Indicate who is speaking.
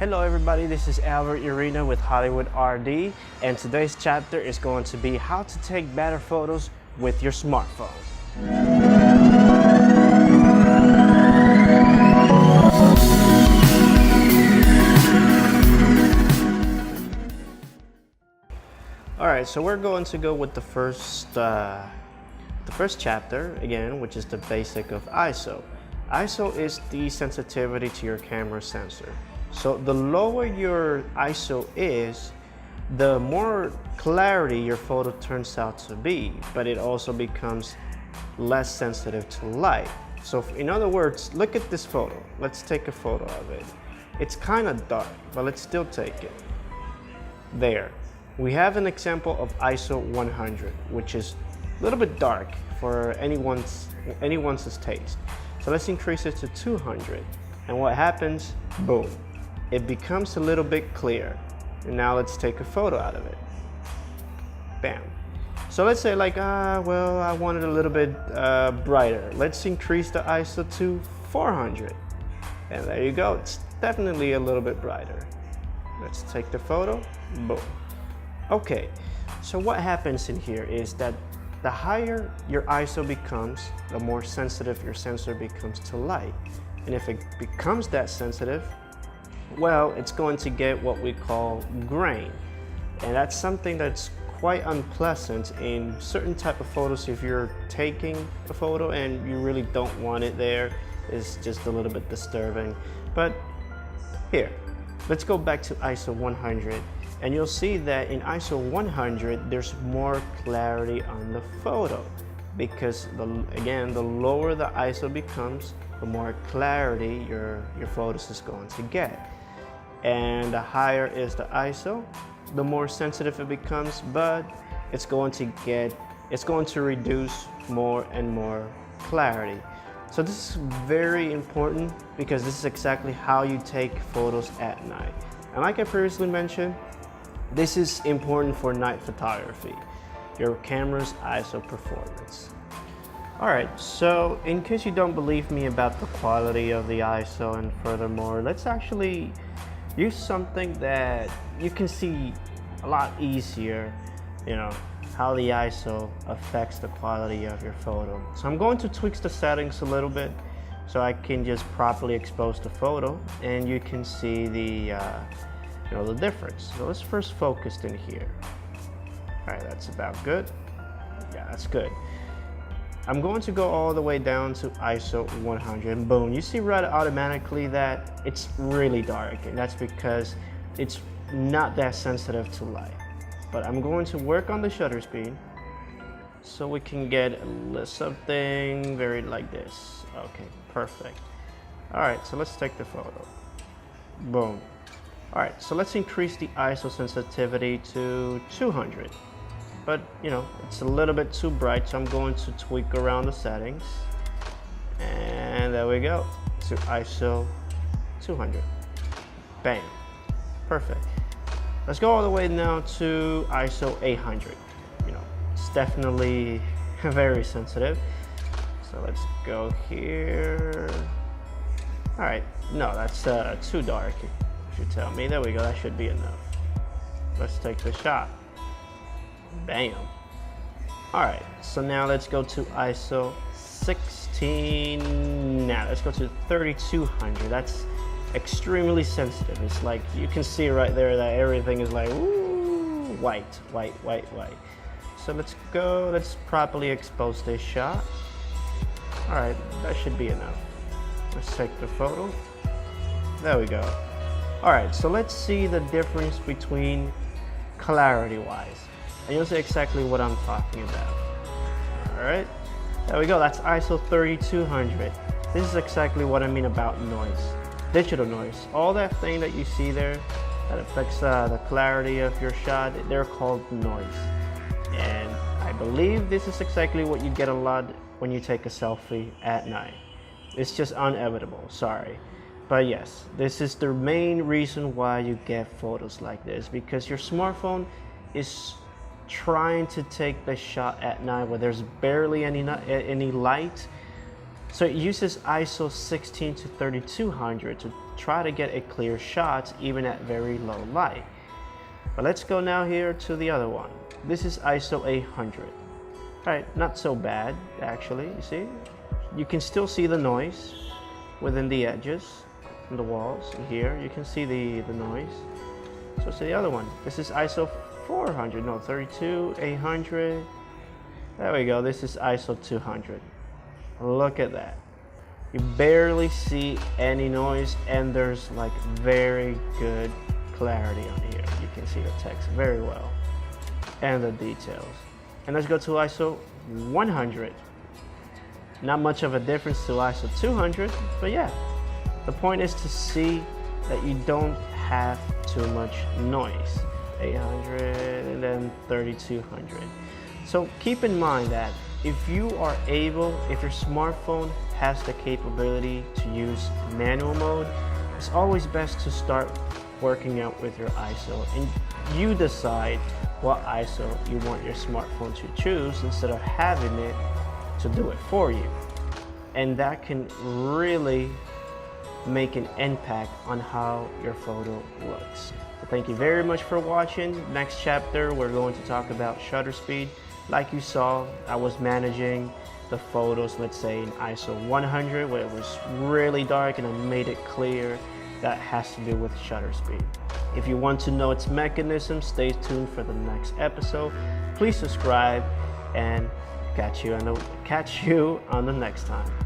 Speaker 1: Hello everybody, this is Albert Urena with Hollywood RD, and today's chapter is going to be how to take better photos with your smartphone. Alright, so we're going to go with the first chapter again, which is the basic of ISO. ISO is the sensitivity to your camera sensor. So the lower your ISO is, the more clarity your photo turns out to be, but it also becomes less sensitive to light. So in other words, look at this photo. Let's take a photo of it. It's kind of dark, but let's still take it. There. We have an example of ISO 100, which is a little bit dark for anyone's taste. So let's increase it to 200. And what happens? Boom. It becomes a little bit clear. And now let's take a photo out of it. Bam. So let's say like, well, I want it a little bit brighter. Let's increase the ISO to 400. And there you go. It's definitely a little bit brighter. Let's take the photo. Boom. Okay. So what happens in here is that the higher your ISO becomes, the more sensitive your sensor becomes to light. And if it becomes that sensitive, well, it's going to get what we call grain. And that's something that's quite unpleasant in certain type of photos. If you're taking a photo and you really don't want it there, it's just a little bit disturbing. But here, let's go back to ISO 100. And you'll see that in ISO 100, there's more clarity on the photo. Because, again, the lower the ISO becomes, the more clarity your photos is going to get. And the higher is the ISO, the more sensitive it becomes, but it's going to reduce more and more clarity. So this is very important because this is exactly how you take photos at night. And like I previously mentioned, this is important for night photography, your camera's ISO performance. Alright, so in case you don't believe me about the quality of the ISO and furthermore, let's actually use something that you can see a lot easier, how the ISO affects the quality of your photo. So I'm going to tweak the settings a little bit so I can just properly expose the photo and you can see the difference. So let's first focus in here. Alright, that's about good. Yeah, that's good. I'm going to go all the way down to ISO 100 and boom, you see right automatically that it's really dark, and that's because it's not that sensitive to light. But I'm going to work on the shutter speed so we can get something very like this. Okay, perfect. Alright, so let's take the photo. Boom. Alright, so let's increase the ISO sensitivity to 200. But, it's a little bit too bright, so I'm going to tweak around the settings. And there we go, to ISO 200. Bam. Perfect. Let's go all the way now to ISO 800. It's definitely very sensitive. So let's go here. All right, no, that's too dark, you should tell me. There we go, that should be enough. Let's take the shot. Bam. Alright, so now let's go to ISO 16. Now let's go to 3200. That's extremely sensitive. It's like you can see right there that everything is like ooh, white. So let's properly expose this shot. Alright, that should be enough. Let's take the photo. There we go. Alright, so let's see the difference between clarity wise. And you'll see exactly what I'm talking about. Alright, there we go, that's ISO 3200. This is exactly what I mean about noise. Digital noise. All that thing that you see there that affects the clarity of your shot, they're called noise. And I believe this is exactly what you get a lot when you take a selfie at night. It's just inevitable, sorry. But yes, this is the main reason why you get photos like this, because your smartphone is trying to take the shot at night where there's barely any light. So it uses ISO 16 to 3200 try to get a clear shot even at very low light. But let's go now here to the other one. This is ISO 800. All right, not so bad actually. You see, you can still see the noise within the edges and the walls. Here you can see the noise. So it's the other one. This is ISO 400, no, 32, 800. There we go. This is ISO 200. Look at that. You barely see any noise, and there's like very good clarity on here. You can see the text very well and the details. And let's go to ISO 100. Not much of a difference to ISO 200, but yeah, the point is to see that you don't have too much noise. 800 and then 3200. So keep in mind that if you are able, if your smartphone has the capability to use manual mode, it's always best to start working out with your ISO, and you decide what ISO you want your smartphone to choose instead of having it to do it for you. And that can really make an impact on how your photo looks. So thank you very much for watching. Next chapter, we're going to talk about shutter speed. Like you saw, I was managing the photos, let's say in ISO 100, where it was really dark, and I made it clear that has to do with shutter speed. If you want to know its mechanism, stay tuned for the next episode. Please subscribe, and catch you on the next time.